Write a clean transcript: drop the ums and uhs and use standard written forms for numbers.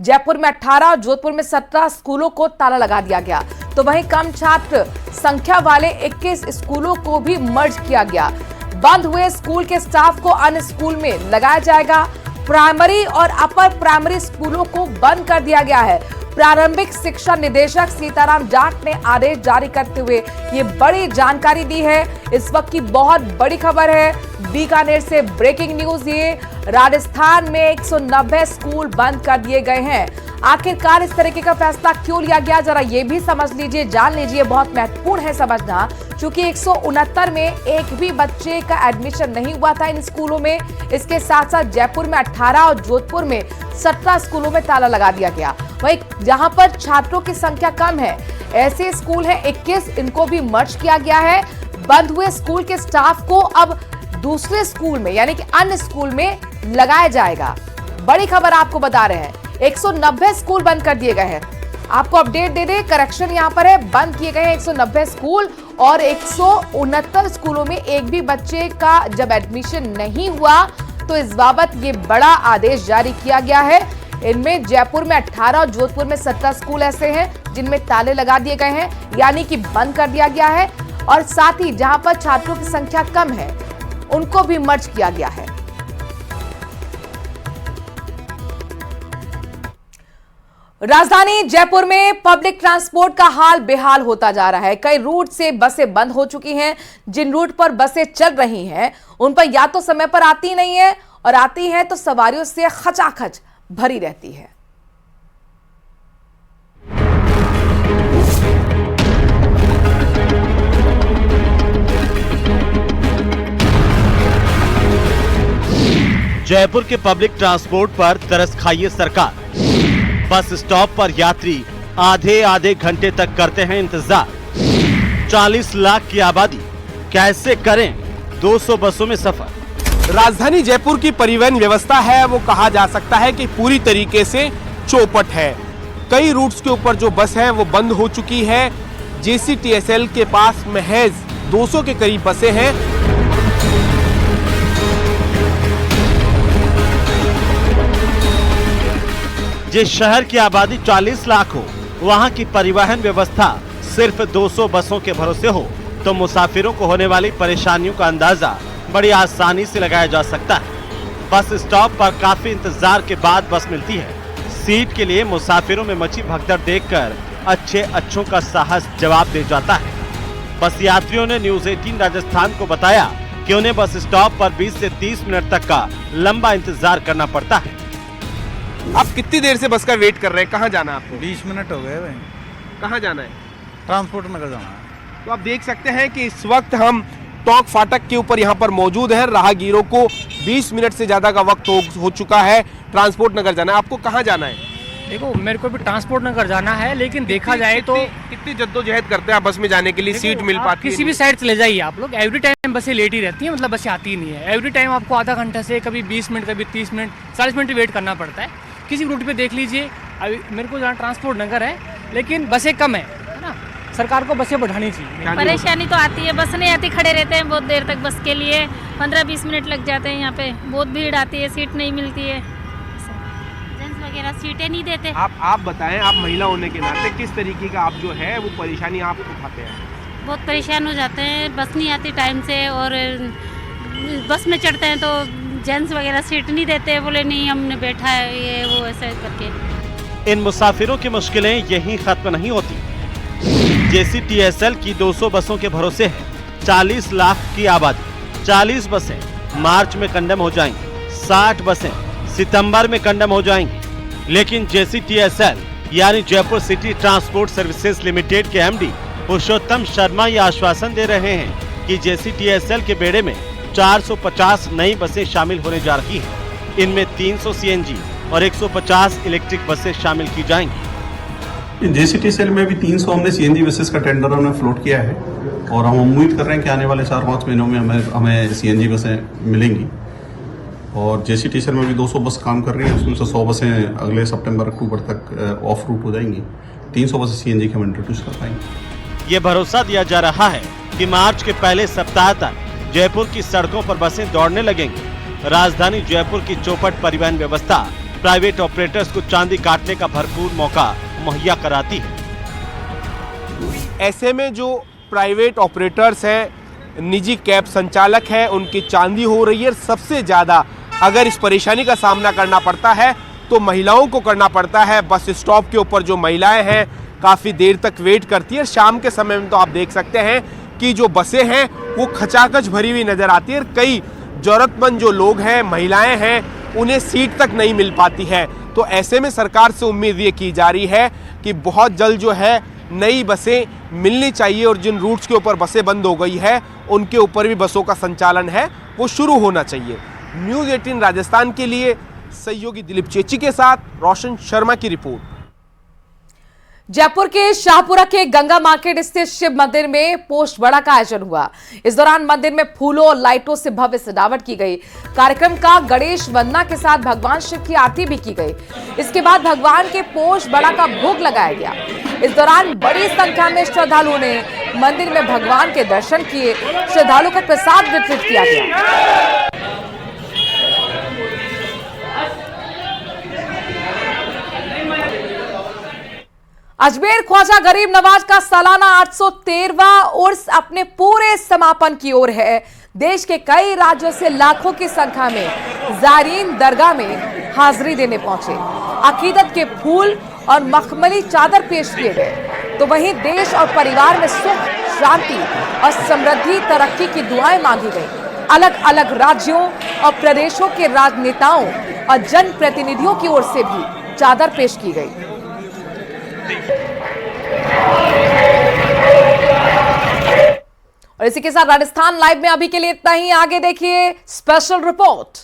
जयपुर में 18 और जोधपुर में 17 स्कूलों को ताला लगा दिया गया। तो वहीं कम छात्र संख्या वाले 21 स्कूलों को भी मर्ज किया गया। बंद हुए स्कूल के स्टाफ को अन्य स्कूल में लगाया जाएगा। प्राइमरी और अपर प्राइमरी स्कूलों को बंद कर दिया गया है। प्रारंभिक शिक्षा निदेशक सीताराम जाट ने आदेश जारी करते हुए ये बड़ी जानकारी दी है। इस वक्त की बहुत बड़ी खबर है, बीकानेर से ब्रेकिंग न्यूज। ये राजस्थान में 190 स्कूल बंद कर दिए गए हैं। आखिरकार इस तरीके का फैसला क्यों लिया गया, जरा ये भी समझ लीजिए, जान लीजिए। बहुत महत्वपूर्ण है समझना, क्योंकि 169 में एक भी बच्चे का एडमिशन नहीं हुआ था इन स्कूलों में। इसके साथ साथ जयपुर में 18 और जोधपुर में 17 स्कूलों में ताला लगा दिया गया। वहीं जहां पर छात्रों की संख्या कम है, ऐसे स्कूल हैं 21, इनको भी मर्ज किया गया है। बंद हुए स्कूल के स्टाफ को अब दूसरे स्कूल में यानी कि अन्य स्कूल में लगाया जाएगा। बड़ी खबर आपको बता रहे हैं, 190 स्कूल बंद कर दिए गए हैं। आपको अपडेट दे दे, करेक्शन यहां पर है, बंद किए गए हैं 190 स्कूल और 169 स्कूलों में एक भी बच्चे का जब एडमिशन नहीं हुआ तो इस बाबत ये बड़ा आदेश जारी किया गया है। इनमें जयपुर में 18 और जोधपुर में 17 स्कूल ऐसे हैं जिनमें ताले लगा दिए गए हैं, यानी कि बंद कर दिया गया है। और साथ ही जहां पर छात्रों की संख्या कम है उनको भी मर्ज किया गया है। राजधानी जयपुर में पब्लिक ट्रांसपोर्ट का हाल बेहाल होता जा रहा है। कई रूट से बसें बंद हो चुकी हैं। जिन रूट पर बसें चल रही हैं उन पर या तो समय पर आती नहीं है और आती हैं तो सवारियों से खचाखच भरी रहती है। जयपुर के पब्लिक ट्रांसपोर्ट पर तरस खाइए सरकार। बस स्टॉप पर यात्री आधे घंटे तक करते हैं इंतजार। 40 लाख की आबादी, कैसे करें 200 बसों में सफर। राजधानी जयपुर की परिवहन व्यवस्था है वो कहा जा सकता है कि पूरी तरीके से चौपट है। कई रूट्स के ऊपर जो बस है वो बंद हो चुकी है। JCTSL के पास महज 200 के करीब बसें हैं। जिस शहर की आबादी 40 लाख हो, वहां की परिवहन व्यवस्था सिर्फ 200 बसों के भरोसे हो तो मुसाफिरों को होने वाली परेशानियों का अंदाजा बड़ी आसानी से लगाया जा सकता है। बस स्टॉप पर काफी इंतजार के बाद बस मिलती है। सीट के लिए मुसाफिरों में मची भगदड़ देखकर अच्छों का साहस जवाब दे जाता है। बस यात्रियों ने न्यूज 18 राजस्थान को बताया कि उन्हें बस स्टॉप पर 20 से 30 मिनट तक का लंबा इंतजार करना पड़ता है। आप कितनी देर से बस का वेट कर रहे हैं? कहाँ जाना है आपको? 20 मिनट हो गए भाई। कहाँ जाना है? ट्रांसपोर्ट नगर जाना है। तो आप देख सकते हैं कि इस वक्त हम टोंक फाटक के ऊपर यहाँ पर मौजूद हैं। राहगीरों को 20 मिनट से ज्यादा का वक्त हो चुका है। ट्रांसपोर्ट नगर जाना है। आपको कहाँ जाना है? देखो, मेरे को भी ट्रांसपोर्ट नगर जाना है, लेकिन देखा जाए तो कितनी जद्दोजहद करते हैं आप बस में जाने के लिए? सीट मिल पाती है? किसी भी साइड चले जाइए आप लोग, एवरी टाइम बसें लेट ही रहती हैं, मतलब बसें आती ही नहीं है। एवरी टाइम आपको आधा घंटा से कभी 20 मिनट, कभी 30 मिनट, 40 मिनट वेट करना पड़ता है। किसी रूट पे देख लीजिए, अभी मेरे को जहाँ ट्रांसपोर्ट नगर है लेकिन बसें कम है ना। सरकार को बसें बढ़ानी चाहिए। परेशानी तो आती है, बस नहीं आती, खड़े रहते हैं बहुत देर तक बस के लिए, 15-20 मिनट लग जाते हैं। यहाँ पे बहुत भीड़ आती है, सीट नहीं मिलती है, जेंट्स वगैरह सीटें नहीं देते। आप बताएं, आप महिला होने के नाते किस तरीके का आप जो है वो परेशानी आप उठाते हैं? बहुत परेशान हो जाते हैं, बस नहीं आती टाइम से, और बस में चढ़ते हैं तो जेंट्स वगैरह सीट नहीं देते, बोले नहीं हमने बैठा है, ये वो ऐसे करके। इन मुसाफिरों की मुश्किलें यहीं खत्म नहीं होती। JCTSL की 200 बसों के भरोसे है 40 लाख की आबादी। 40 बसें मार्च में कंडम हो जाएंगी, 60 बसें सितंबर में कंडम हो जाएंगी। लेकिन JCTSL यानी Jaipur city transport services limited के MD पुरुषोत्तम शर्मा ये आश्वासन दे रहे हैं कि JCTSL के बेड़े में 450 नई बसें शामिल होने जा रही हैं। इनमें 300 CNG और 150 इलेक्ट्रिक बसें शामिल की जाएंगी। JCTSL में भी 300 हमने CNG बसेस का टेंडर हमने फ्लोट किया है और हम उम्मीद कर रहे हैं कि आने वाले 4-5 महीनों में हमें CNG बसें मिलेंगी। और JCTSL में भी 200 बस काम कर रही है, उसमें से 100 बसें अगले सितंबर-अक्टूबर तक ऑफ रूट हो जाएंगी। 300 बसें CNG के हम इंट्रोड्यूस कर पाएंगे। ये भरोसा दिया जा रहा है कि मार्च के पहले सप्ताह तक जयपुर की सड़कों पर बसें दौड़ने लगेंगी। राजधानी जयपुर की चौपट परिवहन व्यवस्था प्राइवेट ऑपरेटर्स को चांदी काटने का भरपूर मौका मुहैया कराती है। ऐसे में जो प्राइवेट ऑपरेटर्स हैं, निजी कैब संचालक हैं, उनकी चांदी हो रही है। सबसे ज़्यादा अगर इस परेशानी का सामना करना पड़ता है तो महिलाओं को करना पड़ता है। बस स्टॉप के ऊपर जो महिलाएं हैं काफ़ी देर तक वेट करती है। शाम के समय में तो आप देख सकते हैं कि जो बसें हैं वो खचाखच भरी हुई नज़र आती है। कई ज़रूरतमंद जो लोग हैं, महिलाएं हैं, उन्हें सीट तक नहीं मिल पाती है। तो ऐसे में सरकार से उम्मीद ये की जा रही है कि बहुत जल्द जो है नई बसें मिलनी चाहिए और जिन रूट्स के ऊपर बसें बंद हो गई है उनके ऊपर भी बसों का संचालन है वो शुरू होना चाहिए। न्यूज़ 18 राजस्थान के लिए सहयोगी दिलीप चेची के साथ रोशन शर्मा की रिपोर्ट। जयपुर के शाहपुरा के गंगा मार्केट स्थित शिव मंदिर में पोष बड़ा का आयोजन हुआ। इस दौरान मंदिर में फूलों और लाइटों से भव्य सजावट की गई। कार्यक्रम का गणेश वंदना के साथ भगवान शिव की आरती भी की गई। इसके बाद भगवान के पोष बड़ा का भोग लगाया गया। इस दौरान बड़ी संख्या में श्रद्धालुओं ने मंदिर में भगवान के दर्शन किए। श्रद्धालुओं को प्रसाद वितरित किया गया। अजमेर ख्वाजा गरीब नवाज का सालाना 813वां उर्स अपने पूरे समापन की ओर है। देश के कई राज्यों से लाखों की संख्या में ज़ायरीन दरगाह में हाजिरी देने पहुंचे। अकीदत के फूल और मखमली चादर पेश किए गए। तो वहीं देश और परिवार में सुख, शांति और समृद्धि, तरक्की की दुआएं मांगी गई। अलग अलग राज्यों और प्रदेशों के राजनेताओं और जनप्रतिनिधियों की ओर से भी चादर पेश की गई। और इसी के साथ राजस्थान लाइव में अभी के लिए इतना ही। आगे देखिए स्पेशल रिपोर्ट।